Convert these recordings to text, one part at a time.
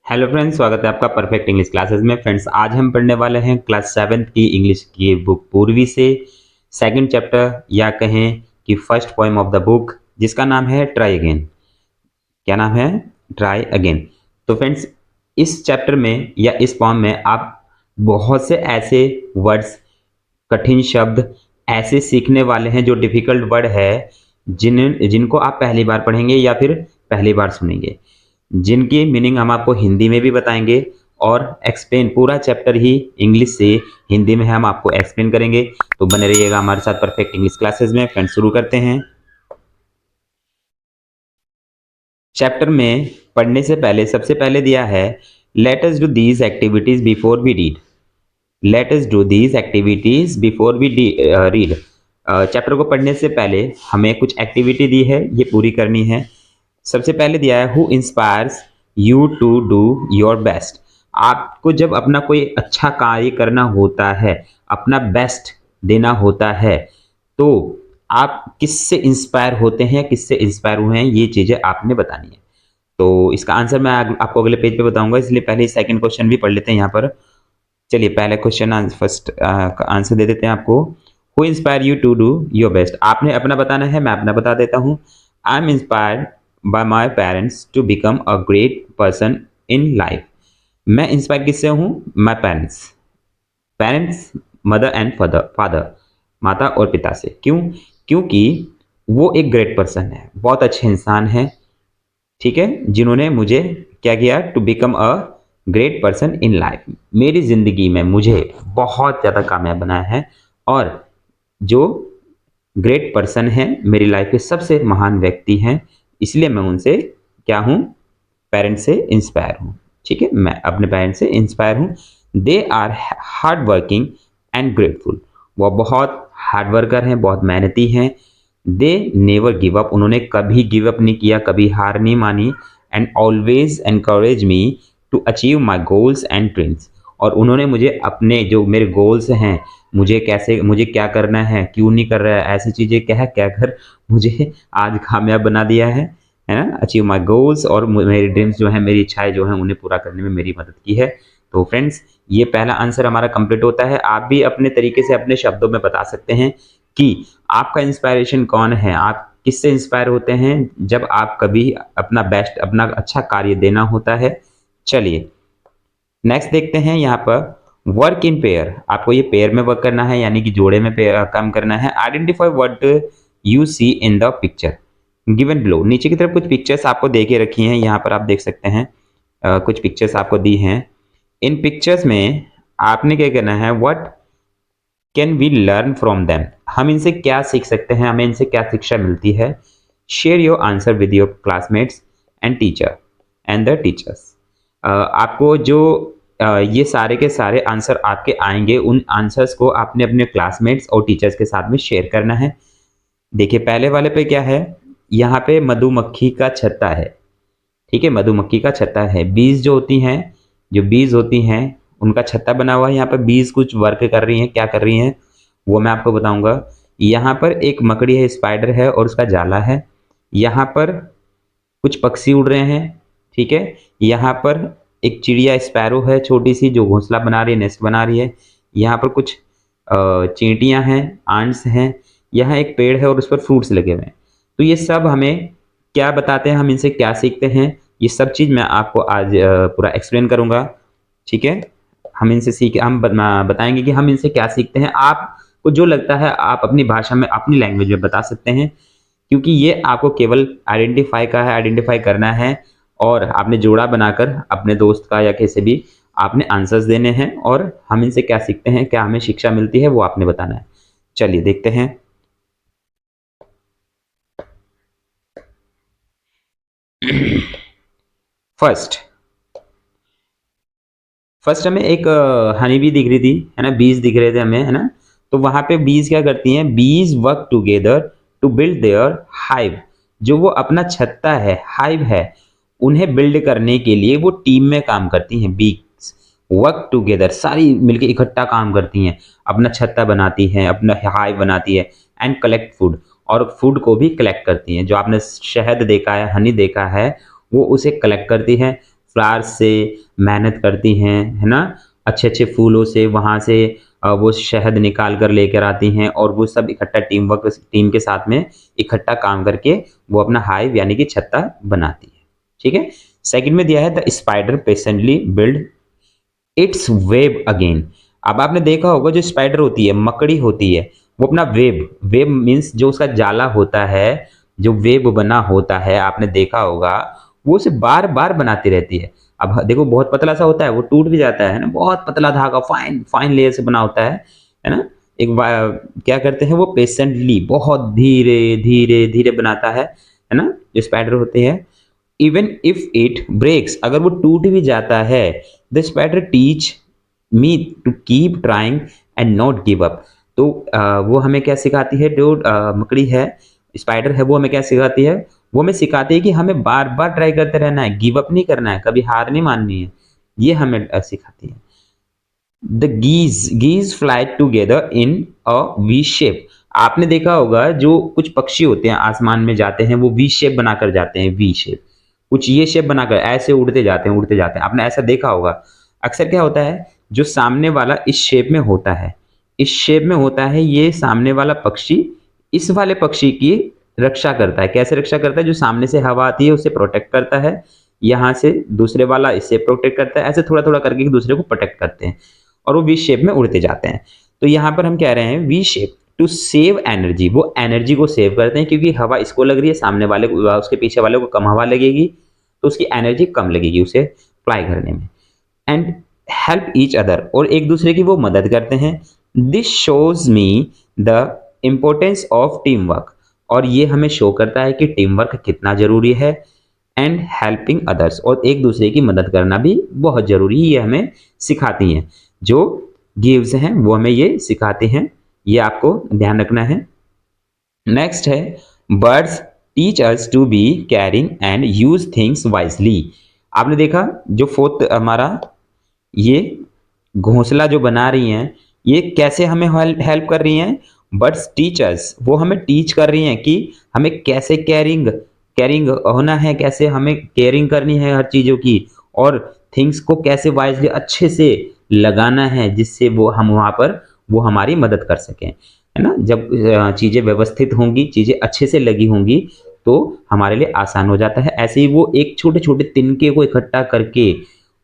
Hello friends, स्वागत है आपका परफेक्ट इंग्लिश क्लासेस में। फ्रेंड्स, आज हम पढ़ने वाले हैं क्लास 7th की इंग्लिश की बुक पूर्वी से सेकंड चैप्टर या कहें कि first poem of the book, जिसका नाम है ट्राई अगेन। क्या नाम है? Try again. तो फ्रेंड्स, इस चैप्टर में या इस पोएम में आप बहुत से ऐसे वर्ड्स, कठिन शब्द ऐसे सीखने वाले हैं जो डिफिकल्ट वर्ड है, जिनको आप पहली बार पढ़ेंगे या फिर पहली बार सुनेंगे, जिनकी मीनिंग हम आपको हिंदी में भी बताएंगे और एक्सप्लेन पूरा चैप्टर ही इंग्लिश से हिंदी में हम आपको एक्सप्लेन करेंगे। तो बने रहिएगा हमारे साथ परफेक्ट इंग्लिश क्लासेस में। फ्रेंड्स, शुरू करते हैं। चैप्टर में पढ़ने से पहले सबसे पहले दिया है, let us do these activities before we read. Let us do these activities before we read. Chapter को पढ़ने से पहले हमें कुछ एक्टिविटी दी है, ये पूरी करनी है। सबसे पहले दिया है, who inspires you to do your best. आपको जब अपना कोई अच्छा कार्य करना होता है, अपना बेस्ट देना होता है, तो आप किससे इंस्पायर होते हैं, किससे इंस्पायर हुए हैं, ये चीजें आपने बतानी है। तो इसका आंसर मैं आपको अगले पेज पे बताऊंगा, इसलिए पहले सेकंड क्वेश्चन भी पढ़ लेते हैं यहाँ पर। चलिए पहले क्वेश्चन फर्स्ट का आंसर दे देते हैं आपको। Who inspire you to do your best. आपने अपना बताना है, मैं अपना बता देता हूँ। I am inspired by my parents to become a great person in life. मैं इंस्पायर किससे हूँ? My parents. Parents, mother and father, माता और पिता से। क्यों? क्योंकि वो एक ग्रेट पर्सन है, बहुत अच्छे इंसान है, ठीक है, जिन्होंने मुझे क्या किया? To become a great person in life. मेरी जिंदगी में मुझे बहुत ज़्यादा कामयाब बनाया है, और जो ग्रेट पर्सन है मेरी लाइफ के सबसे महान व्यक्ति हैं, इसलिए मैं उनसे क्या हूँ? पेरेंट्स से इंस्पायर हूँ। ठीक है, मैं अपने पेरेंट्स से इंस्पायर हूँ। They are hard working and grateful. वो बहुत हार्ड वर्कर हैं, बहुत मेहनती हैं। They never give up. उन्होंने कभी गिव अप नहीं किया, कभी हार नहीं मानी। And always encourage me to achieve my goals and dreams. और उन्होंने मुझे अपने जो मेरे गोल्स हैं, मुझे क्या करना है, क्यों नहीं कर रहा है, ऐसी चीज़ें कह कर मुझे आज कामयाब बना दिया है ना। अचीव माई गोल्स, और मेरी ड्रीम्स जो है, मेरी इच्छाएं जो हैं, उन्हें पूरा करने में मेरी मदद की है। तो फ्रेंड्स, ये पहला आंसर हमारा कंप्लीट होता है। आप भी अपने तरीके से अपने शब्दों में बता सकते हैं कि आपका इंस्पायरेशन कौन है, आप किससे इंस्पायर होते हैं जब आप कभी अपना बेस्ट, अपना अच्छा कार्य देना होता है। चलिए नेक्स्ट देखते हैं। यहाँ पर वर्क इन पेयर, आपको ये पेयर में वर्क करना है, यानी कि जोड़े में काम करना है। Identify what you see in the picture given below. नीचे की तरफ कुछ पिक्चर्स आपको दे के रखी हैं, यहाँ पर आप देख सकते हैं। कुछ पिक्चर्स आपको दी हैं। इन पिक्चर्स में आपने क्या करना है, what can we learn from them. हम इनसे क्या सीख सकते हैं, हमें इनसे क्या शिक्षा मिलती है। Share your answer with your classmates and teacher and the teachers. आपको जो ये सारे के सारे आंसर आपके आएंगे, उन आंसर्स को आपने अपने क्लासमेट्स और टीचर्स के साथ में शेयर करना है। देखिए पहले वाले पे क्या है, यहाँ पे मधुमक्खी का छत्ता है। ठीक है, मधुमक्खी का छत्ता है। बीज जो होती हैं, जो बीज होती हैं, उनका छत्ता बना हुआ है। यहाँ पर बीज कुछ वर्क कर रही हैं, क्या कर रही हैं वो मैं आपको बताऊंगा। यहाँ पर एक मकड़ी है, स्पाइडर है और उसका जाला है। यहाँ पर कुछ पक्षी उड़ रहे हैं। ठीक है, यहाँ पर एक चिड़िया स्पैरो है छोटी सी, जो घोंसला बना रही है, नेस्ट बना रही है। यहाँ पर कुछ चींटियाँ हैं, आंट्स हैं। यहाँ एक पेड़ है और उस पर फ्रूट्स लगे हुए हैं। तो ये सब हमें क्या बताते हैं, हम इनसे क्या सीखते हैं, ये सब चीज़ मैं आपको आज पूरा एक्सप्लेन करूँगा। ठीक है, हम बताएंगे कि हम इनसे क्या सीखते हैं। आपको जो लगता है आप अपनी भाषा में, अपनी लैंग्वेज में बता सकते हैं, क्योंकि ये आपको केवल आइडेंटिफाई करना है, और आपने जोड़ा बनाकर अपने दोस्त का या किसी भी आपने आंसर्स देने हैं, और हम इनसे क्या सीखते हैं, क्या हमें शिक्षा मिलती है, वो आपने बताना है। चलिए देखते हैं। फर्स्ट फर्स्ट हमें एक हनी बी दिख रही थी, है ना, बीज दिख रहे थे हमें, है ना। तो वहां पे बीज क्या करती हैं, bees work together to build their hive. जो वो अपना छत्ता है, हाइव है, उन्हें बिल्ड करने के लिए वो टीम में काम करती हैं। बीज वर्क टुगेदर, सारी मिलके इकट्ठा काम करती हैं, अपना छत्ता बनाती हैं, अपना हाइव बनाती है। एंड कलेक्ट फूड, और फूड को भी कलेक्ट करती हैं। जो आपने शहद देखा है, हनी देखा है, वो उसे कलेक्ट करती है। फ्लावर्स से मेहनत करती हैं, है ना, अच्छे अच्छे फूलों से वहाँ से वो शहद निकाल कर लेकर आती हैं और वो सब इकट्ठा टीम के साथ में इकट्ठा काम करके वो अपना हाइव यानी कि छत्ता बनाती है। ठीक है। सेकंड में दिया है the spider patiently build its web again. अब आपने देखा होगा जो स्पाइडर होती है, मकड़ी होती है, वो अपना वेब, वेब मीन्स जो उसका जाला होता है, जो वेब बना होता है, आपने देखा होगा, वो उसे बार बार बनाती रहती है। अब देखो बहुत पतला सा होता है, वो टूट भी जाता है ना, बहुत पतला धागा फाइन फाइन लेयर से बना होता है ना। क्या करते हैं वो पेशेंटली, बहुत धीरे धीरे धीरे बनाता है ना, जो स्पाइडर होते हैं। इवन इफ इट ब्रेक्स, अगर वो टूट भी जाता है, the spider teach me to keep trying and not give up. तो वो हमें क्या सिखाती है, जो मकड़ी है, स्पाइडर है, वो हमें क्या सिखाती है, वो हमें सिखाती है कि हमें बार बार ट्राई करते रहना है, गिव अप नहीं करना है, कभी हार नहीं माननी है, ये हमें सिखाती है। The geese fly together in a V shape. आपने देखा होगा जो कुछ पक्षी होते हैं आसमान में जाते हैं, वो वी शेप बनाकर जाते हैं, वी शेप, कुछ ये शेप बनाकर ऐसे उड़ते जाते हैं, उड़ते जाते हैं, आपने ऐसा देखा होगा। अक्सर क्या होता है, जो सामने वाला इस शेप में होता है, इस शेप में होता है, ये सामने वाला पक्षी इस वाले पक्षी की रक्षा करता है। कैसे रक्षा करता है, जो सामने से हवा आती है उसे प्रोटेक्ट करता है, यहाँ से दूसरे वाला इससे प्रोटेक्ट करता है, ऐसे थोड़ा थोड़ा करके एक दूसरे को प्रोटेक्ट करते हैं और वो वी शेप में उड़ते जाते हैं। तो यहाँ पर हम कह रहे हैं V shape to save energy, वो एनर्जी को सेव करते हैं, क्योंकि हवा इसको लग रही है, सामने वाले को, उसके पीछे वाले को कम हवा लगेगी, तो उसकी एनर्जी कम लगेगी उसे फ्लाई करने में। एंड हेल्प ईच अदर, और एक दूसरे की वो मदद करते हैं। This shows me the importance of team work, और ये हमें शो करता है कि टीम वर्क कितना जरूरी है। एंड हेल्पिंग अदर्स, और एक दूसरे की मदद करना भी बहुत जरूरी है, ये हमें सिखाती हैं, जो गिव्स हैं वो हमें ये सिखाते हैं, ये आपको ध्यान रखना है। नेक्स्ट है birds teach us to be caring and use things wisely. आपने देखा जो फोर्थ हमारा ये घोंसला जो बना रही हैं, ये कैसे हमें हेल्प कर रही हैं, बर्ड्स टीचर्स, वो हमें टीच कर रही हैं कि हमें कैसे कैरिंग कैरिंग होना है, कैसे हमें केयरिंग करनी है हर चीज़ों की, और थिंग्स को कैसे वाइजली अच्छे से लगाना है, जिससे वो हम वहाँ पर वो हमारी मदद कर सकें, है ना। जब चीज़ें व्यवस्थित होंगी, चीज़ें अच्छे से लगी होंगी, तो हमारे लिए आसान हो जाता है। ऐसे ही वो एक छोटे छोटे तिनके को इकट्ठा करके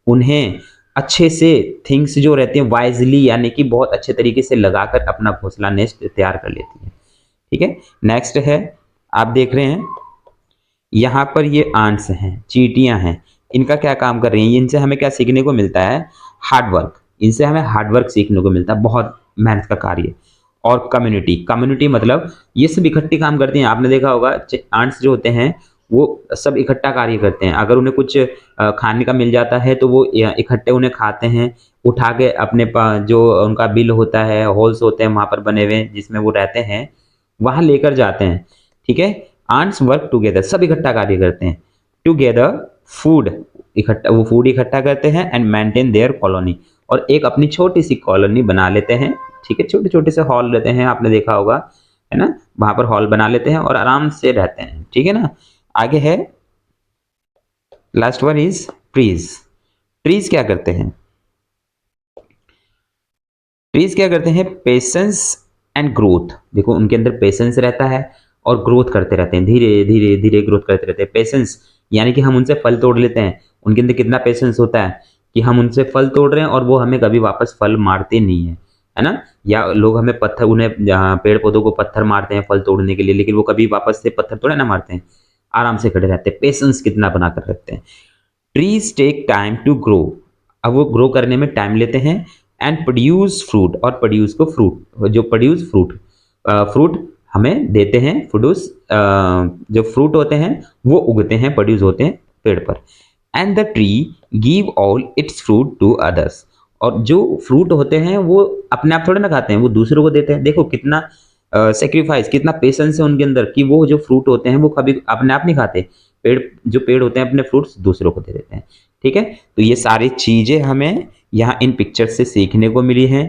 उन्हें अच्छे से थिंग्स जो रहते हैं वाइजली, यानी कि बहुत अच्छे तरीके से लगाकर अपना घोंसला नेस्ट तैयार कर लेती है। ठीक है। नेक्स्ट है, आप देख रहे हैं यहाँ पर ये आंट्स हैं, चींटियां हैं, इनका क्या काम कर रही हैं, इनसे हमें क्या सीखने को मिलता है, हार्ड वर्क, इनसे हमें हार्ड वर्क सीखने को मिलता है, बहुत मेहनत का कार्य। और कम्युनिटी, कम्युनिटी मतलब ये सब इकट्ठी काम करती हैं। आपने देखा होगा आंट्स जो होते हैं वो सब इकट्ठा कार्य करते हैं, अगर उन्हें कुछ खाने का मिल जाता है तो वो इकट्ठे उन्हें खाते हैं, उठा के अपने जो उनका बिल होता है, होल्स होते हैं वहाँ पर बने हुए जिसमें वो रहते हैं, वहाँ लेकर जाते हैं। ठीक है। आंट्स वर्क टुगेदर, सब इकट्ठा कार्य करते हैं, टुगेदर फूड, इकट्ठा वो फूड इकट्ठा करते हैं, एंड मेंटेन देयर कॉलोनी, और एक अपनी छोटी सी कॉलोनी बना लेते हैं। ठीक है। छोटे छोटे से हॉल रहते हैं, आपने देखा होगा, है ना, वहां पर हॉल बना लेते हैं और आराम से रहते हैं। ठीक है ना। आगे है last one is trees. Trees क्या करते हैं, ट्रीज क्या करते हैं, पेशेंस एंड ग्रोथ। देखो उनके अंदर पेशेंस रहता है और ग्रोथ करते रहते हैं, धीरे धीरे धीरे ग्रोथ करते रहते हैं। पेशेंस यानी कि हम उनसे फल तोड़ लेते हैं, उनके अंदर कितना पेशेंस होता है कि हम उनसे फल तोड़ रहे हैं और वो हमें कभी वापस फल मारते नहीं है, है ना। या लोग हमें पत्थर, उन्हें पेड़ पौधों को पत्थर मारते हैं फल तोड़ने के लिए, लेकिन वो कभी वापस से पत्थर थोड़े ना मारते हैं, आराम से खड़े रहते हैं, पेशेंस कितना बनाकर रखते हैं। Trees take time to grow, अब वो ग्रो करने में टाइम लेते हैं, एंड प्रोड्यूस फ्रूट, और प्रोड्यूस को फ्रूट, जो प्रोड्यूस फ्रूट, फ्रूट हमें देते हैं, प्रोड्यूस जो फ्रूट होते हैं वो उगते हैं, प्रोड्यूस होते हैं पेड़ पर। And the tree give all its fruit to others, और जो फ्रूट होते हैं वो अपने आप थोड़े ना खाते हैं, वो दूसरों को देते हैं। देखो कितना सेक्रीफाइस, कितना पेशेंस है उनके अंदर कि वो जो फ्रूट होते हैं वो कभी अपने आप नहीं खाते, पेड़, जो पेड़ होते हैं अपने फ्रूट्स दूसरों को दे देते हैं। ठीक है। तो ये सारी चीजें हमें यहाँ इन पिक्चर से सीखने को मिली हैं।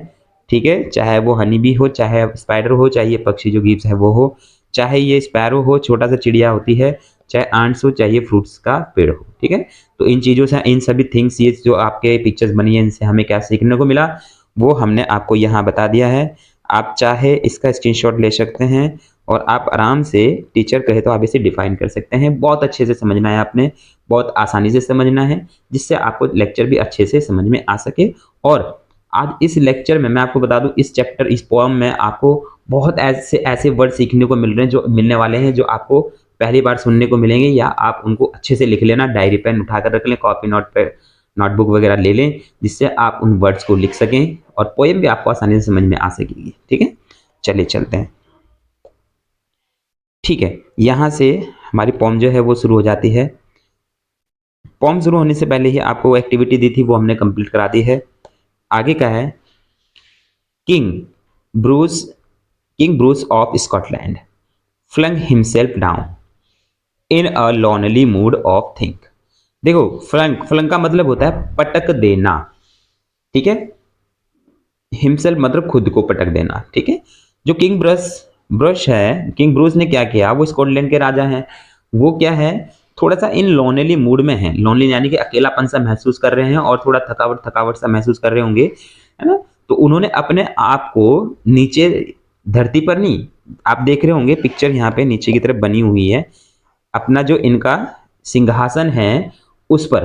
ठीक है। चाहे वो हनी बी हो, चाहे स्पाइडर हो, चाहे ये पक्षी जो गिव्स है वो हो, चाहे ये स्पैरो हो, छोटा सा चिड़िया होती है, चाहे आंट्स हो, चाहे फ्रूट्स का पेड़ हो, ठीक है। तो इन चीज़ों से, इन सभी थिंग्स, ये जो आपके पिक्चर्स बनी है, इनसे हमें क्या सीखने को मिला वो हमने आपको यहाँ बता दिया है। आप चाहे इसका स्क्रीनशॉट ले सकते हैं और आप आराम से, टीचर कहे तो आप इसे डिफाइन कर सकते हैं। बहुत अच्छे से समझना है आपने, बहुत आसानी से समझना है, जिससे आपको लेक्चर भी अच्छे से समझ में आ सके। और आज इस लेक्चर में मैं आपको बता दूं, इस चैप्टर, इस पोएम में आपको बहुत ऐसे ऐसे वर्ड सीखने को मिल रहे हैं, जो मिलने वाले हैं, जो आपको पहली बार सुनने को मिलेंगे, या आप उनको अच्छे से लिख लेना, डायरी पेन उठाकर रख लें, कॉपी नोट पे नोटबुक वगैरह ले लें, जिससे आप उन वर्ड्स को लिख सकें और पोएम भी आपको आसानी से समझ में आ सकेगी, ठीक है। चलिए चलते हैं, ठीक है। यहाँ से हमारी पोएम जो है वो शुरू हो जाती है। पोएम शुरू होने से पहले ही आपको एक्टिविटी दी थी, वो हमने कंप्लीट करा दी है। आगे का है, king Bruce king Bruce of Scotland flung himself down in a lonely mood of think। देखो, फ्लंक फ्लंक का मतलब होता है पटक देना, ठीक है। हिमसेल्फ मतलब खुद को पटक देना, ठीक है। जो किंग ब्रश ब्रश है, किंग ब्रूस ने क्या किया, वो स्कॉटलैंड के राजा हैं। वो क्या है, थोड़ा सा इन लोनली मूड में है। लोनली यानी कि अकेलापन सा महसूस कर रहे हैं और थोड़ा थकावट थकावट सा महसूस कर रहे होंगे, है ना। तो उन्होंने अपने आप को नीचे, धरती पर नहीं, आप देख रहे होंगे पिक्चर यहाँ पे नीचे की तरफ बनी हुई है, अपना जो इनका सिंहासन है उस पर,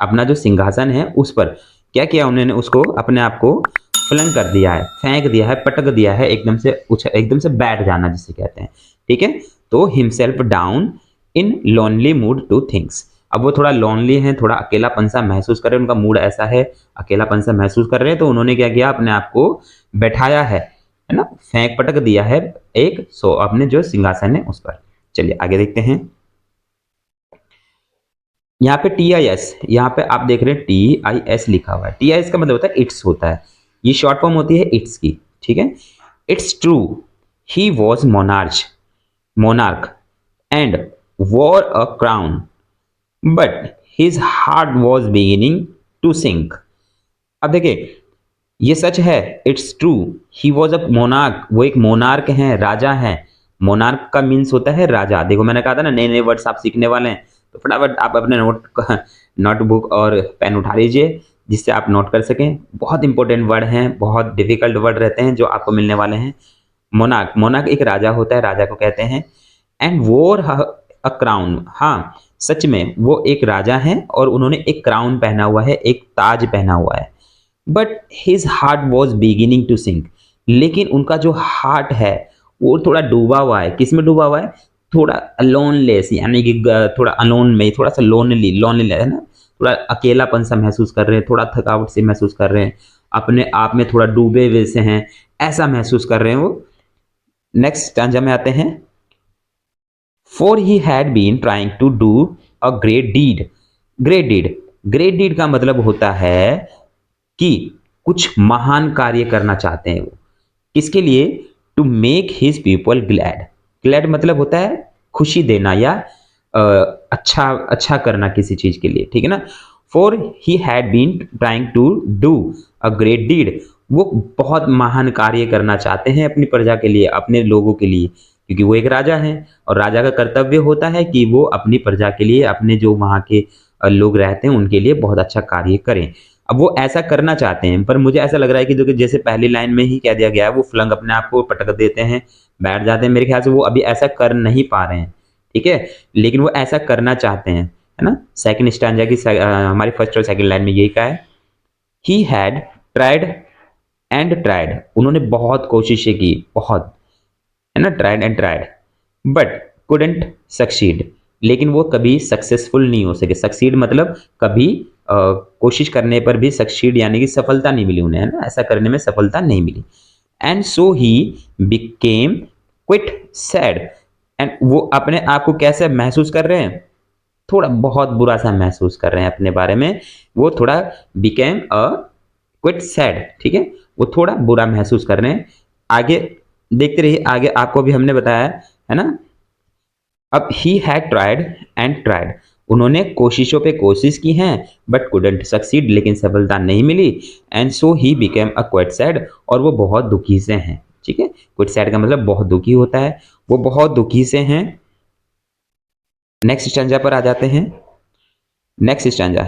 अपना जो सिंहासन है उस पर क्या किया उन्होंने, उसको, अपने आप को फ्लंग कर दिया है, फेंक दिया है, पटक दिया है, एकदम से एकदम से बैठ जाना जिसे कहते हैं, ठीक है। तो हिमसेल्फ डाउन इन लोनली मूड टू थिंग्स। अब वो थोड़ा लोनली है, थोड़ा अकेलापन सा महसूस कर रहे हैं, उनका मूड ऐसा है, अकेलापन सा महसूस कर रहे हैं, तो उन्होंने क्या किया, अपने आप को बैठाया है ना, फेंक पटक दिया है एक अपने जो सिंहासन है उस पर। चलिए आगे देखते हैं। यहाँ पे TIS, यहाँ पे आप देख रहे हैं TIS लिखा हुआ है। TIS का मतलब होता है इट्स होता है, ये शॉर्ट फॉर्म होती है इट्स की, ठीक है। It's true he was monarch and wore a crown but his heart was beginning to sink. अब देखिए, ये सच है, it's true he was a monarch, वो एक मोनार्क हैं, राजा हैं। मोनार्क का मीन्स होता है राजा। देखो मैंने कहा था ना, नए नए वर्ड्स आप सीखने वाले हैं, तो फटाफट आप अपने नोटबुक और पेन उठा लीजिए, जिससे आप नोट कर सकें। बहुत इंपॉर्टेंट वर्ड हैं, बहुत डिफिकल्ट वर्ड रहते हैं जो आपको मिलने वाले हैं। मोनार्क, मोनार्क एक राजा होता है, राजा को कहते हैं। एंड वोर अ क्राउन, हाँ सच में वो एक राजा हैं और उन्होंने एक क्राउन पहना हुआ है, एक ताज पहना हुआ है। But his heart was beginning to sink, लेकिन उनका जो हार्ट है वो थोड़ा डूबा हुआ है। किस में डूबा हुआ है, थोड़ा अलोनलेस, यानी कि थोड़ा अलोन में, थोड़ा सा लोनली लोनली है ना, थोड़ा अकेलापन सा महसूस कर रहे हैं, थोड़ा थकावट से महसूस कर रहे हैं, अपने आप में थोड़ा डूबे हुए से हैं, ऐसा महसूस कर रहे हैं वो। नेक्स्ट स्टैंजा में आते हैं। For he had been trying to do a great deed. Great deed, great deed का मतलब होता है कि कुछ महान कार्य करना चाहते हैं वो। किसके लिए, to make his people glad. Glad मतलब होता है खुशी देना या अच्छा अच्छा करना किसी चीज के लिए, ठीक है ना। For he had been trying to do a great deed, वो बहुत महान कार्य करना चाहते हैं अपनी प्रजा के लिए, अपने लोगों के लिए, क्योंकि वो एक राजा है और राजा का कर्तव्य होता है कि वो अपनी प्रजा के लिए, अपने जो वहाँ के लोग रहते हैं उनके लिए बहुत अच्छा कार्य करें। अब वो ऐसा करना चाहते हैं, पर मुझे ऐसा लग रहा है कि जो कि जैसे पहली लाइन में ही कह दिया गया है, वो फ्लंग अपने आप को पटक देते हैं, बैठ जाते हैं। मेरे ख्याल से वो अभी ऐसा कर नहीं पा रहे हैं, ठीक है, लेकिन वो ऐसा करना चाहते हैं, है ना। सेकंड स्टैंजा की हमारी फर्स्ट और सेकंड लाइन में यही कहा है। He had tried and tried, उन्होंने बहुत कोशिशें की, बहुत, है ना, tried and tried, but couldn't succeed, लेकिन वो कभी सक्सेसफुल नहीं हो सके। सक्सीड मतलब कभी कोशिश करने पर भी सक्सीड यानी कि सफलता नहीं मिली उन्हें, है ना, ऐसा करने में सफलता नहीं मिली। And so he became quite sad, and वो अपने आप को कैसे महसूस कर रहे हैं, थोड़ा बहुत बुरा सा महसूस कर रहे हैं अपने बारे में। वो थोड़ा बिकेम अ क्विट सैड, ठीक है, वो थोड़ा बुरा महसूस कर रहे हैं। आगे देखते रहिए, आगे आपको भी हमने बताया है ना। अब he had tried and tried, उन्होंने कोशिशों पे कोशिश की हैं बट कुडंट सक्सीड, लेकिन सफलता नहीं मिली। And so he became a quite sad, और वो बहुत दुखी से हैं, ठीक है। क्विट सैड का मतलब बहुत दुखी होता है, वो बहुत दुखी से हैं। नेक्स्ट स्टैंजा पर आ जाते हैं। Next stanza,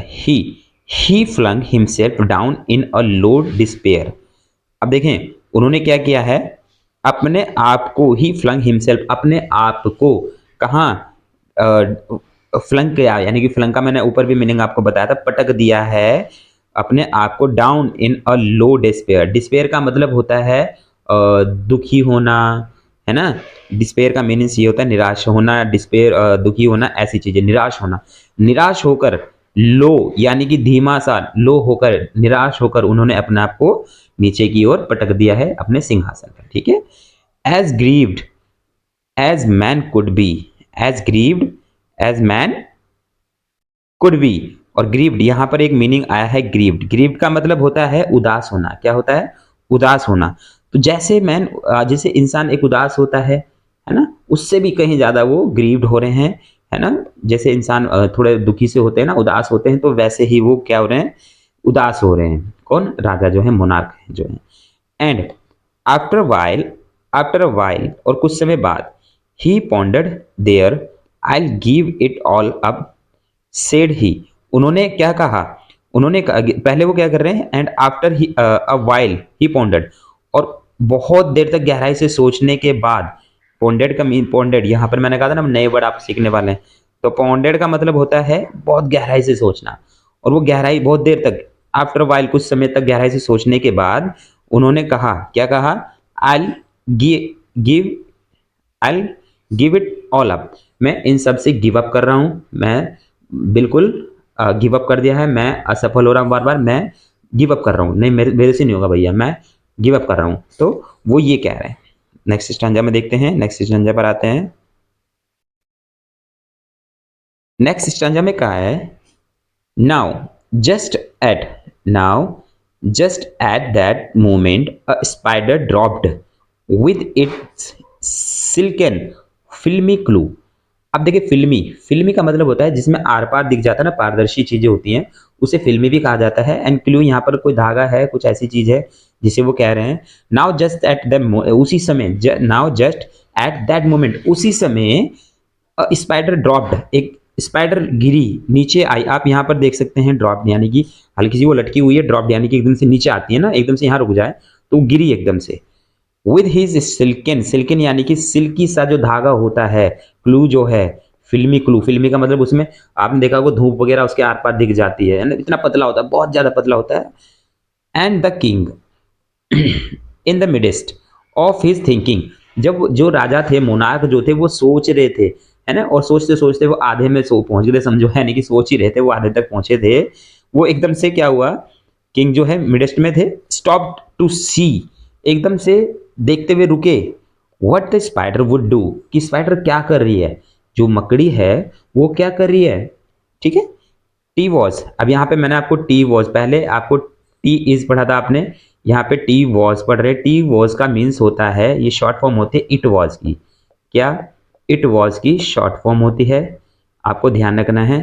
he flung himself down in a low despair. अब देखें उन्होंने क्या किया है, अपने आप को, ही फ्लंग हिमसेल्फ, अपने आप को कहाँ फ्लंग किया, यानी कि फ्लंग का मैंने ऊपर भी मीनिंग आपको बताया था, पटक दिया है अपने आप को, down in a low despair. Despair का मतलब होता है दुखी होना, है ना। डिस्पेयर का मीनिंग ये होता है निराश होना, डिस्पेयर दुखी होना, ऐसी चीजें, निराश होना। निराश होकर, लो यानी कि धीमा सा, लो होकर, निराश होकर उन्होंने अपने आप को नीचे की ओर पटक दिया है अपने सिंहासन पर, ठीक है। As grieved as man could be, as grieved as man could be. और ग्रीव्ड यहां पर एक मीनिंग आया है ग्रीव्ड। ग्रीव्ड का मतलब होता है उदास होना। क्या होता है? उदास होना। तो जैसे मैन, जैसे इंसान एक उदास होता है ना, उससे भी कहीं ज्यादा वो ग्रीव्ड हो रहे हैं, है ना। जैसे इंसान थोड़े दुखी से होते हैं ना, उदास होते हैं, तो वैसे ही वो क्या हो रहे हैं, उदास हो रहे हैं। कौन? राजा जो है, मोनार्क जो है। And after while, after a while, और कुछ समय बाद, he pondered there, I give it all up, said he. उन्होंने क्या कहा? उन्होंने पहले वो क्या कर रहे हैं, and after he a while he pondered, और बहुत देर तक गहराई से सोचने के बाद। पॉन्डेड का मीन, पॉन्डेड यहाँ पर मैंने कहा था ना नए वर्ड आप सीखने वाले हैं, तो पॉन्डेड का मतलब होता है बहुत गहराई से सोचना, और वो गहराई बहुत देर तक, आफ्टर वाइल कुछ समय तक गहराई से सोचने के बाद उन्होंने कहा, क्या कहा? I give I give it all up, मैं इन सब से गिव अप कर रहा हूं, मैं बिल्कुल गिव अप कर दिया है, मैं असफल हो रहा हूं, बार बार मैं गिव अप कर रहा हूं, नहीं मेरे से नहीं होगा भैया, मैं गिव अप कर रहा हूं। तो वो ये कह रहे हैं। नेक्स्ट स्टैंजा में देखते हैं, नेक्स्ट स्टैंजा पर आते हैं। नेक्स्ट स्टैंजा में कहा है, now just at now just at that moment a spider dropped with its silken filmy clue. अब देखिए फिल्मी, फिल्मी का मतलब होता है जिसमें आर पार दिख जाता है ना, पारदर्शी चीजें होती हैं, उसे फिल्मी भी कहा जाता है। एंड क्लू यहाँ पर कोई धागा है, कुछ ऐसी चीज है जिसे वो कह रहे हैं। नाउ जस्ट एट द, उसी समय, now just at that moment, उसी समय स्पाइडर ड्रॉप्ड, एक स्पाइडर गिरी, नीचे आई। आप यहाँ पर देख सकते हैं ड्रॉप यानी कि हल्की सी वो लटकी हुई है, ड्रॉप यानी कि एकदम से नीचे आती है ना, एकदम से यहाँ रुक जाए, तो गिरी एकदम से। विद हिज सिल्कन, सिल्कन यानी कि सिल्की सा जो धागा होता है, क्लू जो है, फिल्मी क्लू, फिल्मी का मतलब उसमें आपने देखा होगा धूप वगैरह उसके आर पार दिख जाती है ना, इतना पतला होता है, बहुत ज्यादा पतला होता है। And the king in the midst of his thinking, जब जो राजा थे, मोनार्क जो थे, वो सोच रहे थे, है ना, और सोचते सोचते वो आधे में सो पहुंच गए, समझो, है नहीं कि सोच ही रहे थे, वो आधे तक पहुंचे थे। वो एकदम से क्या हुआ, किंग जो है मिडेस्ट में थे, स्टॉप टू सी, एकदम से देखते हुए रुके, what the spider would do, कि स्पाइडर क्या कर रही है, जो मकड़ी है वो क्या कर रही है, ठीक है। टी वॉज, अब यहाँ पे मैंने आपको टी वॉज, पहले आपको टी इज पढ़ा था आपने, यहाँ पे टी वॉज पढ़ रहे। टी वॉज का मीन्स होता है, ये शॉर्ट फॉर्म होती है इट वॉज की। क्या? इट वॉज की शॉर्ट फॉर्म होती है, आपको ध्यान रखना है,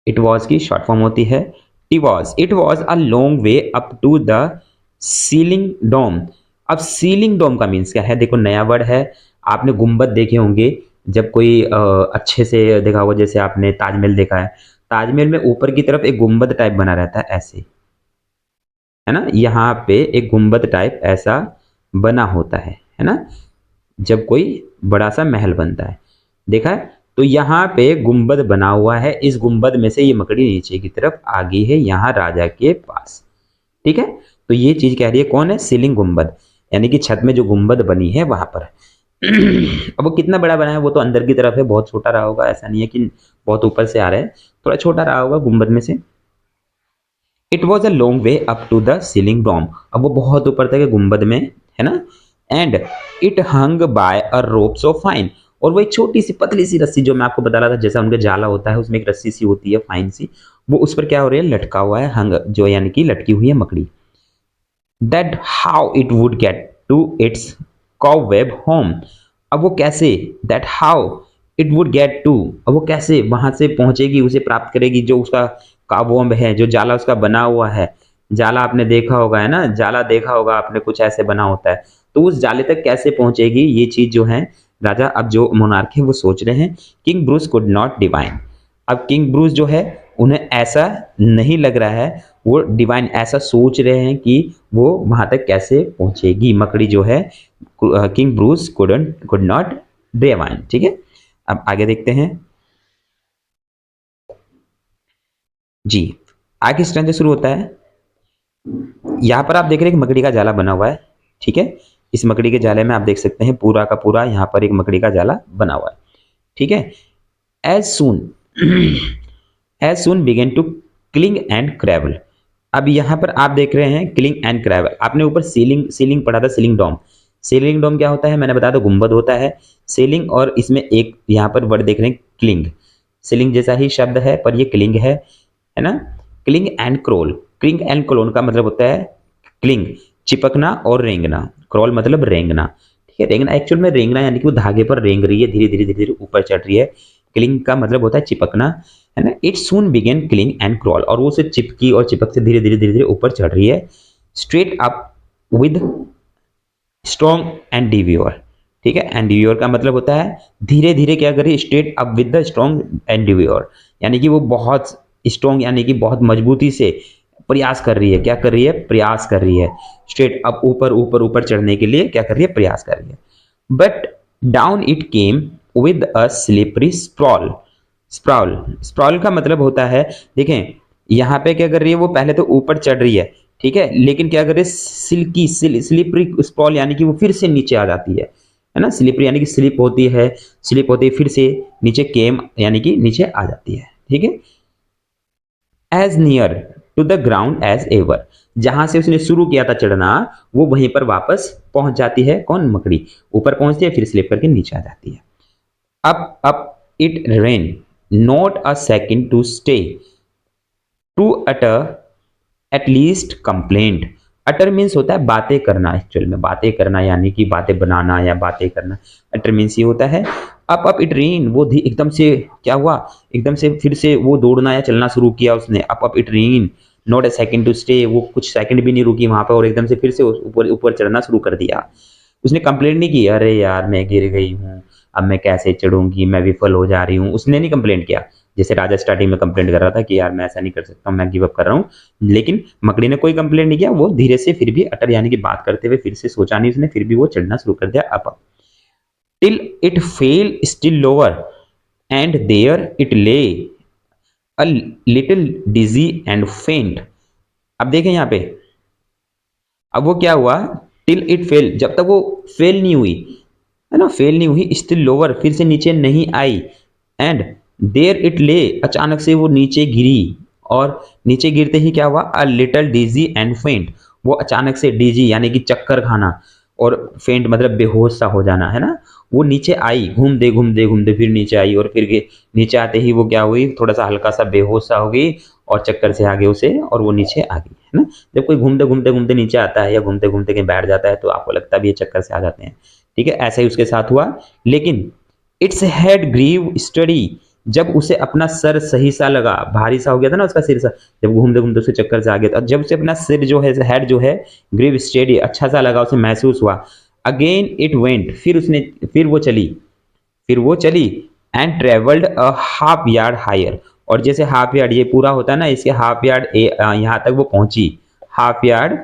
इट वॉज की शॉर्ट फॉर्म होती है T was. It was a long way up to the ceiling dome. अब सीलिंग डोम का मीन्स क्या है, देखो नया वर्ड है, आपने गुंबद देखे होंगे, जब कोई अच्छे से देखा होगा, जैसे आपने ताजमहल देखा है, ताजमहल में ऊपर की तरफ एक गुंबद टाइप बना रहता है ऐसे, है ना, यहाँ पे एक गुंबद टाइप ऐसा बना होता है ना, जब कोई बड़ा सा महल बनता है, देखा है। तो यहाँ पे गुंबद बना हुआ है, इस गुंबद में से ये मकड़ी नीचे की तरफ आ गई है, यहाँ राजा के पास, ठीक है। तो ये चीज कह रही है, कौन है? सीलिंग गुंबद, यानी कि छत में जो गुंबद बनी है वहां पर। अब वो कितना बड़ा बना है, वो तो अंदर की तरफ है, बहुत छोटा रहा होगा, ऐसा नहीं है कि बहुत ऊपर से आ रहा है, थोड़ा छोटा रहा होगा गुंबद में से। It was a long way up to the ceiling dome, अब वो बहुत ऊपर तक है गुंबद में, है ना। And it hung by a rope so fine, और वो एक छोटी सी पतली सी रस्सी, जो मैं आपको बता रहा था, जैसा उनका जाला होता है उसमें एक रस्सी सी होती है फाइन सी, वो उस पर क्या हो रही है, लटका हुआ है, हंग जो यानी कि लटकी हुई है मकड़ी। That how it would get to its cobweb home, अब वो कैसे, that how it would get to, अब वो कैसे वहां से पहुंचेगी, उसे प्राप्त करेगी, जो उसका काबोम्ब है, जो जाला उसका बना हुआ है। जाला आपने देखा होगा, है ना, जाला देखा होगा आपने, कुछ ऐसे बना होता है, तो उस जाले तक कैसे पहुंचेगी ये चीज जो है, राजा अब जो मोनार्क है वो सोच रहे हैं king Bruce could not divine. अब किंग ब्रूस जो है उन्हें ऐसा नहीं लग रहा है, वो डिवाइन ऐसा सोच रहे हैं कि वो वहां तक कैसे पहुंचेगी मकड़ी जो है, king Bruce could not divine. ठीक है, अब आगे देखते हैं जी। आगे इस तरह से शुरू होता है। यहाँ पर आप देख रहे हैं कि मकड़ी का जाला बना हुआ है। ठीक है, इस मकड़ी के जाले में आप देख सकते हैं पूरा का पूरा यहाँ पर एक मकड़ी का जाला बना हुआ है। ठीक है, as soon as soon began to cling and crawl. अब यहाँ पर आप देख रहे हैं क्लिंग एंड क्रैवल। आपने ऊपर सीलिंग सीलिंग पढ़ा था, सीलिंग डोम। सीलिंग डोम क्या होता है मैंने बताया था, गुंबद होता है। सीलिंग और इसमें एक यहाँ पर वर्ड देख रहे हैं क्लिंग। सीलिंग जैसा ही शब्द है पर ये क्लिंग है ना। Cling and crawl, cling and crawl का मतलब होता है क्लिंग चिपकना और रेंगना, क्रोल मतलब रेंगना। ठीक है, रेंगना एक्चुअल में रेंगना यानी कि वो धागे पर रेंग रही है, धीरे धीरे धीरे धीरे ऊपर चढ़ रही है। क्लिंग का मतलब होता है चिपकना, है ना। It soon began cling and crawl, और वो सिर्फ चिपकी और चिपक से धीरे धीरे धीरे धीरे ऊपर चढ़ रही है। Straight up with strong endeavour. ठीक है, एंड डिव्योर का मतलब होता है धीरे धीरे क्या कर रही है, straight up with the strong endeavour, यानी कि वो बहुत स्ट्रॉन्ग यानी कि बहुत मजबूती से प्रयास कर रही है। क्या कर रही है, प्रयास कर रही है। स्ट्रेट अप ऊपर ऊपर ऊपर चढ़ने के लिए क्या कर रही है, प्रयास कर रही है। But down it came with a slippery sprawl. Sprawl, sprawl का मतलब होता है, देखें यहाँ पे क्या कर रही है, वो पहले तो ऊपर चढ़ रही है। ठीक है, लेकिन क्या कर रही है, सिल्की स्लिपरी स्प्रॉल यानी कि वो फिर से नीचे आ जाती है ना। स्लिपरी यानी कि स्लिप होती है, स्लिप होती है फिर से नीचे, केम यानी कि नीचे आ जाती है। ठीक है, as near to the ground as ever, जहां से उसने शुरू किया था चढ़ना वो वहीं पर वापस पहुंच जाती है। कौन, मकड़ी ऊपर पहुंचती है फिर स्लिप करके नीचे आ जाती है। Up it ran not a second to stay to utter at least complaint. Utter means होता है बातें करना, एक्चुअल में बातें करना यानी कि बातें बनाना या बातें करना। अटर मीन्स ये होता है। अप इट रेन, वो एकदम से क्या हुआ, एकदम से फिर से वो दौड़ना या चलना शुरू किया उसने। Up it ran not a second to stay, वो कुछ सेकंड भी नहीं रुकी वहां पर और एकदम से फिर से ऊपर ऊपर चढ़ना शुरू कर दिया। उसने कंप्लेंट नहीं की अरे यार मैं गिर गई हूँ, अब मैं कैसे चढ़ूंगी, मैं विफल हो जा रही हूँ, उसने नहीं कंप्लेंट किया। जैसे राजा स्टार्टिंग में कंप्लेंट कर रहा था कि यार मैं ऐसा नहीं कर सकता, मैं गिव अप कर रहा हूँ, लेकिन मकड़ी ने कोई कंप्लेंट नहीं किया। वो धीरे से फिर भी अटर यानी कि बात करते हुए फिर से सोचा नहीं उसने, फिर भी वो चढ़ना शुरू कर दिया up. Till it fell still lower and there it lay a little digi and फेंट। अब देखें यहाँ पे, अब वो क्या हुआ, टिल इट फेल, जब तक वो फेल नहीं हुई, है ना, फेल नहीं हुई, स्टिल लोअर फिर से नीचे नहीं आई, एंड देयर इट ले अचानक से वो नीचे गिरी, और नीचे गिरते ही क्या हुआ, अ लिटल डिजी एंड फेंट, वो अचानक से डिजी यानी कि चक्कर खाना, और फेंट मतलब बेहोश सा हो जाना, है ना। वो नीचे आई, घूमते घूमते घूमते फिर नीचे आई, और फिर नीचे आते ही वो क्या हुई, थोड़ा सा हल्का सा बेहोश सा हो गई और चक्कर से आ गए उसे, और वो नीचे आ गई, है ना। जब कोई घूमते घूमते घूमते नीचे आता है या घूमते घूमते कहीं बैठ जाता है तो आपको लगता भी ये चक्कर से आ जाते हैं। ठीक है, ऐसा ही उसके साथ हुआ। लेकिन इट्स हेड ग्रीव स्टडी, जब उसे अपना सर सही सा लगा, भारी सा हो गया था ना उसका सिर सा, जब घूमते घूमते उसे चक्कर से आ गया था, जब उसे अपना सिर जो है, हेड जो है ग्रीव स्टडी अच्छा सा लगा, उसे महसूस हुआ। अगेन इट वेंट, फिर वो चली and travelled a half yard higher, और जैसे हाफ यार्ड ये पूरा होता है ना, इसके हाफ यार्ड यहाँ तक वो पहुंची, हाफ यार्ड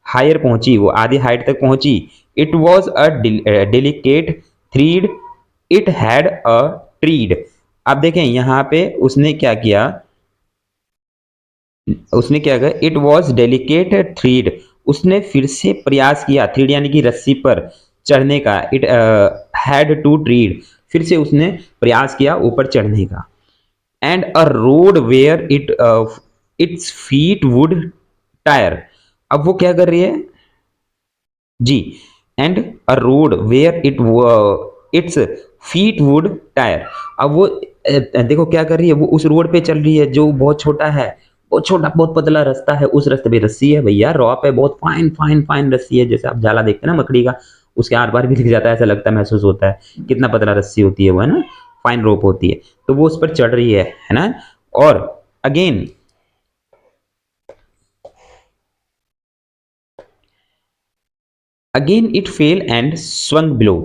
हायर पहुंची, वो आधी हाइट तक पहुंची। It was a delicate thread it had a tread. अब देखें यहाँ पे उसने क्या किया, इट वॉज डेलिकेट थ्रीड, उसने फिर से प्रयास किया, थ्रीड यानी कि रस्सी पर चढ़ने का, इट हैड टू ट्रीड, फिर से उसने प्रयास किया ऊपर चढ़ने का। And a road where its feet would tire, अब वो क्या कर रही है जी, and a road where its feet would tire, अब वो देखो क्या कर रही है, वो उस रोड पे चल रही है जो बहुत छोटा है, बहुत छोटा बहुत पतला रास्ता है, उस रास्ते पे रस्सी है भैया, रॉप है, बहुत फाइन फाइन फाइन रस्सी है, जैसे आप जाला देखते हैं ना मकड़ी का, उसके आर पार भी दिख जाता है, ऐसा लगता है, महसूस होता है कितना पतला रस्सी होती है वो, है ना, फाइन रोप होती है, तो वो उस पर चढ़ रही है ना। और again it fail and swung below,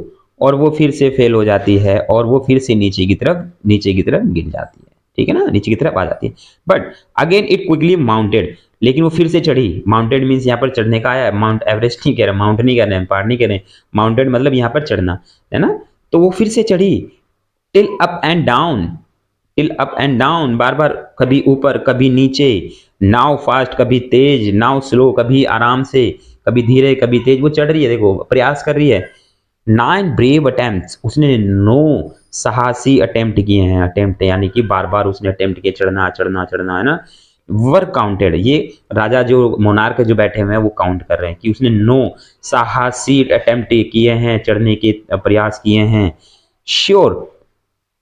और वो फिर से फेल हो जाती है और वो फिर से नीचे की तरफ गिर जाती है, ठीक है ना, नीचे की तरफ आ जाती है। But again it quickly mounted, लेकिन वो फिर से चढ़ी। माउंटेड मीन्स यहाँ पर चढ़ने का आया, माउंट एवरेस्ट नहीं कह रहे, माउंट नहीं कह रहे हैं, पहाड़ नहीं कह रहे हैं, माउंटेड मतलब यहाँ पर चढ़ना, है ना। तो वो फिर से चढ़ी, till up and down, till up and down, बार बार, कभी ऊपर कभी नीचे, नाउ फास्ट कभी तेज, नाउ स्लो कभी आराम से, कभी धीरे कभी तेज, वो चढ़ रही है, देखो प्रयास कर रही है। 9 ब्रेव अटेम्प्ट्स, उसने 9 साहसी अटेम्प्ट किए हैं, अटेम्प्ट यानी कि बार बार उसने अटेम्प्ट किए, चढ़ना चढ़ना चढ़ना, है ना। वर काउंटेड, ये राजा जो मोनार्क जो बैठे हुए हैं वो काउंट कर रहे हैं कि उसने 9 साहसी अटेम्प्ट किए हैं, चढ़ने के प्रयास किए हैं। श्योर,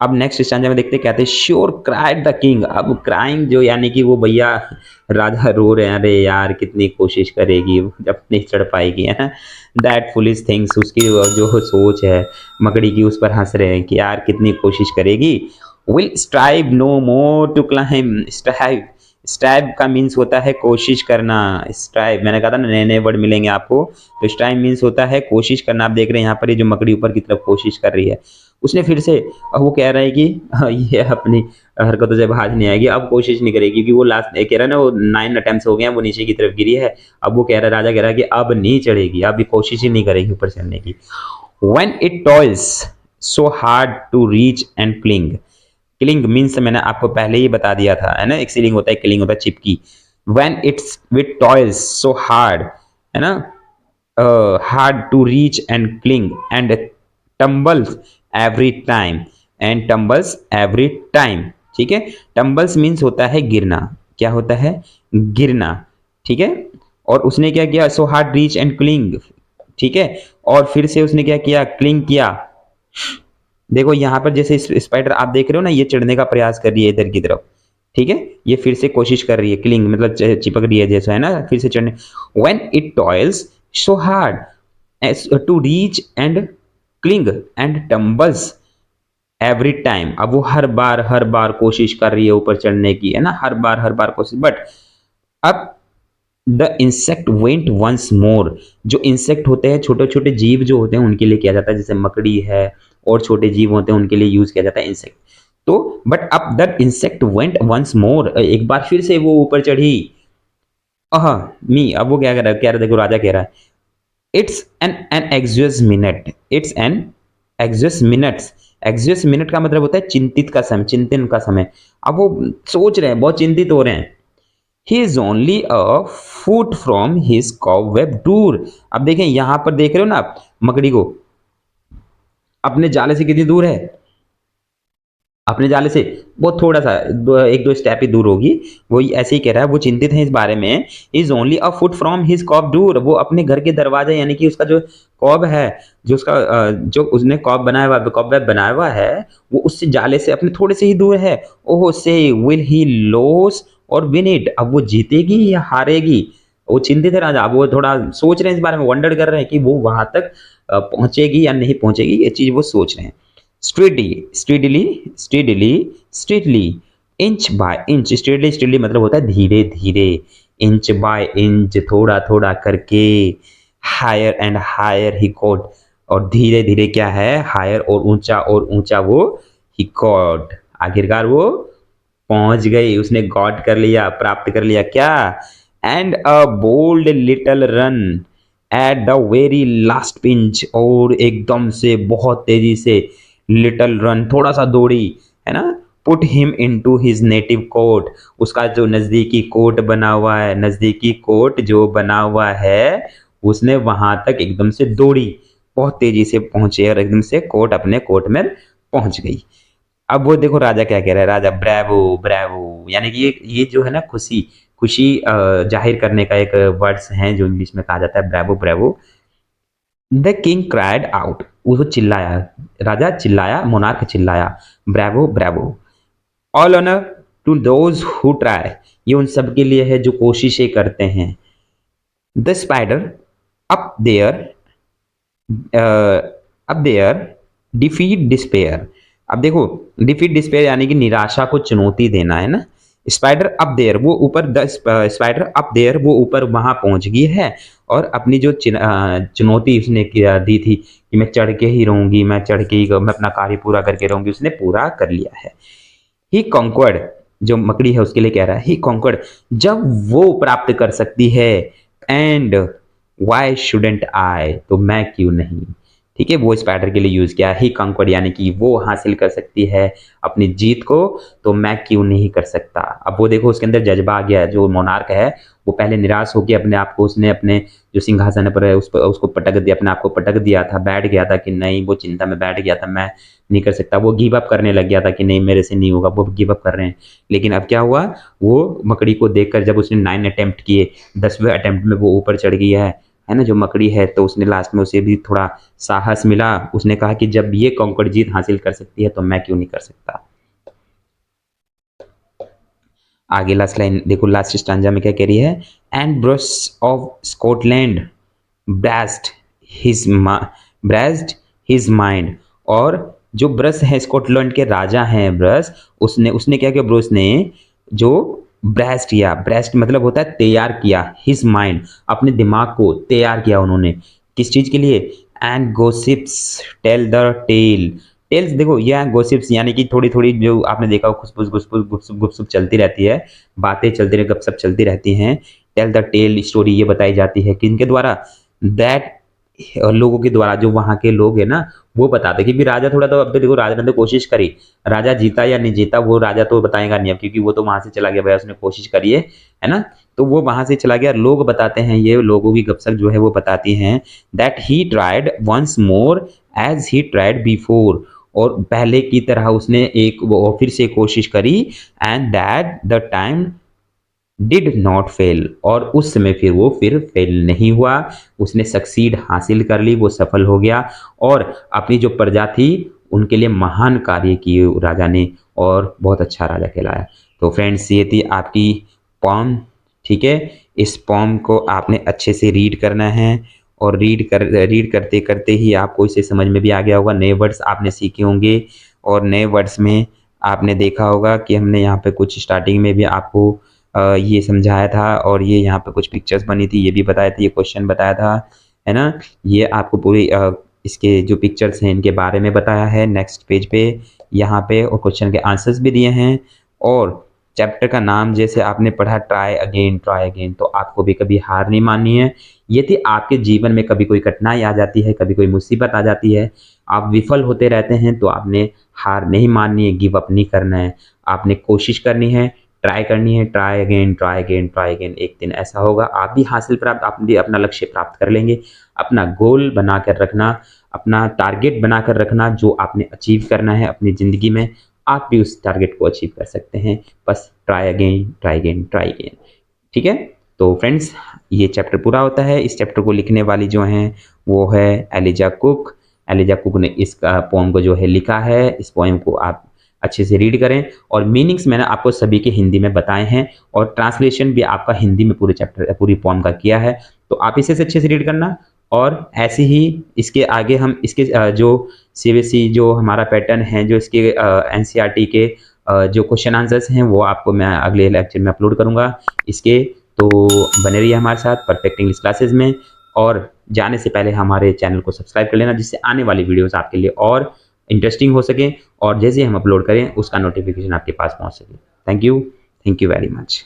अब नेक्स्ट स्टैंजा में देखते कहते हैं श्योर क्राइड द किंग। अब क्राइंग जो यानी कि वो भैया राजा रो रहे हैं, अरे यार कितनी कोशिश करेगी जब नहीं चढ़ पाएगी, है ना। दैट फुलिश थिंग्स, उसकी जो सोच है मकड़ी की, उस पर हंस रहे हैं कि यार कितनी कोशिश करेगी। Will strive no more to climb, strive, strive का मीन्स होता है कोशिश करना। स्ट्राइव, मैंने कहा था ना नए नए वर्ड मिलेंगे आपको। तो स्ट्राइव मीन्स होता है कोशिश करना। आप देख रहे हैं यहाँ पर ये जो मकड़ी ऊपर की तरफ कोशिश कर रही है, उसने फिर से, वो कह रहा है कि ये अपनी हरकतों से बाज नहीं आएगी, अब कोशिश नहीं करेगी, क्योंकि वो लास्ट कह रहा है ना, वो 9 अटेम्प्ट्स हो गए हैं, वो नीचे की तरफ गिरी है। अब वो कह रहा है, राजा कह रहा है कि अब नहीं चढ़ेगी, अब ये कोशिश ही नहीं करेगी ऊपर चढ़ने की। When it toils so hard to reach and cling, cling means मैंने आपको पहले ही बता दिया था, है ना, एक सीलिंग होता है, क्लिंग होता है चिपकी। When it's with toils so hard, है ना, hard to reach and cling and tumbles every time, and tumbles every time, ठीक है। tumbles मीन्स होता है गिरना, क्या होता है, गिरना, ठीक है। और उसने क्या किया, so hard reach and cling, ठीक है। और फिर से उसने क्या किया, क्लिंग किया। देखो यहाँ पर जैसे स्पाइडर आप देख रहे हो ना, ये चढ़ने का प्रयास कर रही है इधर की तरफ, ठीक है। ये फिर से कोशिश कर रही है, क्लिंग मतलब चिपक रही है जैसा, है ना, फिर से चढ़ने। When it toils so hard to reach and cling and tumbles every time, अब वो हर बार कोशिश कर रही है ऊपर चढ़ने की, है ना, हर बार कोशिश। But up the insect went once more, जो इंसेक्ट होते हैं, छोटे छोटे जीव जो होते हैं उनके लिए किया जाता है, जैसे मकड़ी है और छोटे जीव होते हैं उनके लिए यूज किया जाता है इंसेक्ट। तो but up the insect went once more, एक बार फिर से वो ऊपर चढ़ी। अह मी, अब वो क्या कह रहा है, देखो राजा कह रहा है, it's an anxious minute, it's an anxious minutes. Anxious minute का मतलब होता है चिंतित का समय, चिंतन का समय। अब वो सोच रहे हैं, बहुत चिंतित हो रहे हैं। He is only a foot from his cobweb door। अब देखें यहां पर देख रहे हो ना आप मकड़ी को, अपने जाले से कितनी दूर है, अपने जाले से बहुत थोड़ा सा एक दो स्टेप ही दूर होगी। वो ऐसे ही कह रहा है, वो चिंतित है इस बारे में। Is only a foot from his cob door, वो अपने घर के दरवाजे यानी कि उसका जो कॉब है, जो उसका जो उसने कॉब बनाया हुआ, कॉब वेब बनाया हुआ है, वो उससे जाले से अपने थोड़े से ही दूर है। ओह से विल ही लॉस और विन इट, अब वो जीतेगी या हारेगी। वो चिंतित है राजा, अब वो थोड़ा सोच रहे हैं इस बारे में, वंडर कर रहे हैं कि वो वहां तक पहुंचेगी या नहीं पहुंचेगी, ये चीज वो सोच रहे हैं। Strictly, inch by inch, strictly मतलब होता है धीरे धीरे, इंच बाय इंच, थोड़ा थोड़ा करके, higher and higher he got, और धीरे धीरे क्या है, हायर और ऊंचा वो ही कॉट, आखिरकार वो पहुंच गई, उसने गॉट कर लिया, प्राप्त कर लिया क्या, and a bold little run at the very last pinch, और एकदम से बहुत तेजी से लिटल रन, थोड़ा सा दौड़ी, है ना, put him into his native court, उसका जो नजदीकी कोर्ट बना हुआ है, नजदीकी कोर्ट जो बना हुआ है, उसने वहां तक एकदम से दौड़ी, बहुत तेजी से पहुंचे और एकदम से कोर्ट, अपने कोर्ट में पहुंच गई। अब वो देखो राजा क्या कह रहा है, राजा ब्रेवो ब्रेवो, यानी कि ये जो है ना खुशी, खुशी जाहिर करने का एक वर्ड्स हैं जो इंग्लिश में कहा जाता है, bravo bravo. The king cried out, वो चिल्लाया, राजा चिल्लाया, मोनार्क चिल्लाया, bravo bravo. All honour to those who try, ये उन सब के लिए है जो कोशिशें करते हैं। The spider up there, up there defeat despair. अब देखो डिफीट डिस्पेयर यानी कि निराशा को चुनौती देना, है ना, स्पाइडर अप देयर, वो ऊपर, द स्पाइडर अप देयर, वो ऊपर वहां पहुंच गई है और अपनी जो चुनौती उसने दी थी कि मैं चढ़ के ही रहूंगी, मैं चढ़ के ही मैं अपना कार्य पूरा करके रहूंगी, उसने पूरा कर लिया है। ही कॉन्क्वर्ड, जो मकड़ी है उसके लिए कह रहा है, ही कॉन्क्वर्ड, जब वो प्राप्त कर सकती है, एंड वाई शुडेंट आई, तो मैं क्यों नहीं। ठीक है, वो स्पाइडर के लिए यूज किया, ही कॉन्क्वर्ड यानी कि वो हासिल कर सकती है अपनी जीत को, तो मैं क्यों नहीं कर सकता। अब वो देखो उसके अंदर जज्बा आ गया, जो मोनार्क है वो पहले निराश होकर अपने आप को, उसने अपने जो सिंहासन पर है उस पर उसको पटक दिया, अपने आप को पटक दिया था, बैठ गया था कि नहीं, वो चिंता में बैठ गया था, मैं नहीं कर सकता, वो गिव अप करने लग गया था कि नहीं मेरे से नहीं होगा, वो गिव अप कर रहे हैं। लेकिन अब क्या हुआ, वो मकड़ी को देखकर जब उसने 9 अटेम्प्ट किए, 10वें अटेम्प्ट में वो ऊपर चढ़ गया है ना, जो मकड़ी है, तो उसने लास्ट में उसे भी थोड़ा साहस मिला, उसने कहा कि जब ये कॉन्कर्ड जीत हासिल कर सकती है तो मैं क्यों नहीं कर सकता। आगे लास्ट लाइन देखो, लास्ट स्टांजा में क्या कह रही है, and brush off Scotland breast his breast his mind, और जो ब्रश है स्कॉटलैंड के राजा हैं ब्रश, उसने उसने क्या किया, ब्रश ने जो ब्रेस्ट किया, ब्रेस्ट मतलब होता है तैयार किया, हिज माइंड अपने दिमाग को तैयार किया उन्होंने, किस चीज के लिए, and gossips tell the tale, tales देखो यह गोसिप्स यानी कि थोड़ी थोड़ी जो आपने देखा हो, खुसफुस गुपसुप गुपसुप गुपसुप चलती रहती है, बातें चलती रह गपशप चलती रहती हैं, टेल द टेल स्टोरी ये बताई जाती है किनके द्वारा, दैट लोगों के द्वारा, जो वहां के लोग है ना वो बताते हैं कि भी राजा थोड़ा, तो अब देखो राजा ने तो कोशिश करी, राजा जीता या नहीं जीता वो राजा तो बताएगा नहीं अब, क्योंकि वो तो वहां से चला गया भैया, उसने कोशिश करी है ना, तो वो वहां से चला गया, लोग बताते हैं, ये लोगों की गपशप जो है वो बताती हैं, that he tried once more as he tried before, और पहले की तरह उसने एक वो फिर से कोशिश करी, and that the time did not fail, और उस समय फिर वो फिर फेल नहीं हुआ, उसने सक्सीड हासिल कर ली, वो सफल हो गया, और अपनी जो प्रजा थी उनके लिए महान कार्य किए राजा ने, और बहुत अच्छा राजा कहलाया। तो फ्रेंड्स ये थी आपकी पॉम, ठीक है, इस पॉम को आपने अच्छे से रीड करना है, और रीड करते करते ही आपको इसे समझ में भी आ गया होगा, नए वर्ड्स आपने सीखे होंगे, और नए वर्ड्स में आपने देखा होगा कि हमने यहाँ पे कुछ स्टार्टिंग में भी आपको ये समझाया था, और ये यहाँ पे कुछ पिक्चर्स बनी थी, ये भी बताया था, ये क्वेश्चन बताया था, है ना, ये आपको पूरी इसके जो पिक्चर्स हैं इनके बारे में बताया है नेक्स्ट पेज पे यहाँ पे, और क्वेश्चन के आंसर्स भी दिए हैं, और चैप्टर का नाम जैसे आपने पढ़ा ट्राई अगेन, तो आपको भी कभी हार नहीं माननी है। यदि आपके जीवन में कभी कोई कठिनाई आ जाती है, कभी कोई मुसीबत आ जाती है, आप विफल होते रहते हैं, तो आपने हार नहीं माननी है, गिव अप नहीं करना है, आपने कोशिश करनी है, ट्राई करनी है, try again try again try again, एक दिन ऐसा होगा आप भी हासिल प्राप्त, आप भी अपना लक्ष्य प्राप्त कर लेंगे। अपना गोल बनाकर रखना, अपना टारगेट बनाकर रखना, जो आपने अचीव करना है अपनी ज़िंदगी में, आप भी उस टारगेट को अचीव कर सकते हैं, बस try again try again try again. ठीक है, तो फ्रेंड्स ये चैप्टर पूरा होता है। इस चैप्टर को लिखने वाली जो हैं वो है एलिजा कुक। एलिजा कुक ने इस पोएम को जो है लिखा है। इस पोएम को आप अच्छे से रीड करें, और मीनिंग्स मैंने आपको सभी के हिंदी में बताए हैं, और ट्रांसलेशन भी आपका हिंदी में पूरे चैप्टर पूरी पोएम का किया है, तो आप इसे अच्छे से रीड करना। और ऐसे ही इसके आगे हम इसके जो सीबीएसई जो हमारा पैटर्न है, जो इसके एनसीईआरटी के जो क्वेश्चन आंसर्स हैं वो आपको मैं अगले लेक्चर में अपलोड करूंगा इसके, तो बने रहिए हमारे साथ परफेक्ट इंग्लिश क्लासेस में। और जाने से पहले हमारे चैनल को सब्सक्राइब कर लेना, जिससे आने वाली वीडियोस आपके लिए और इंटरेस्टिंग हो सके, और जैसे हम अपलोड करें उसका नोटिफिकेशन आपके पास पहुंच सके। Thank you very much.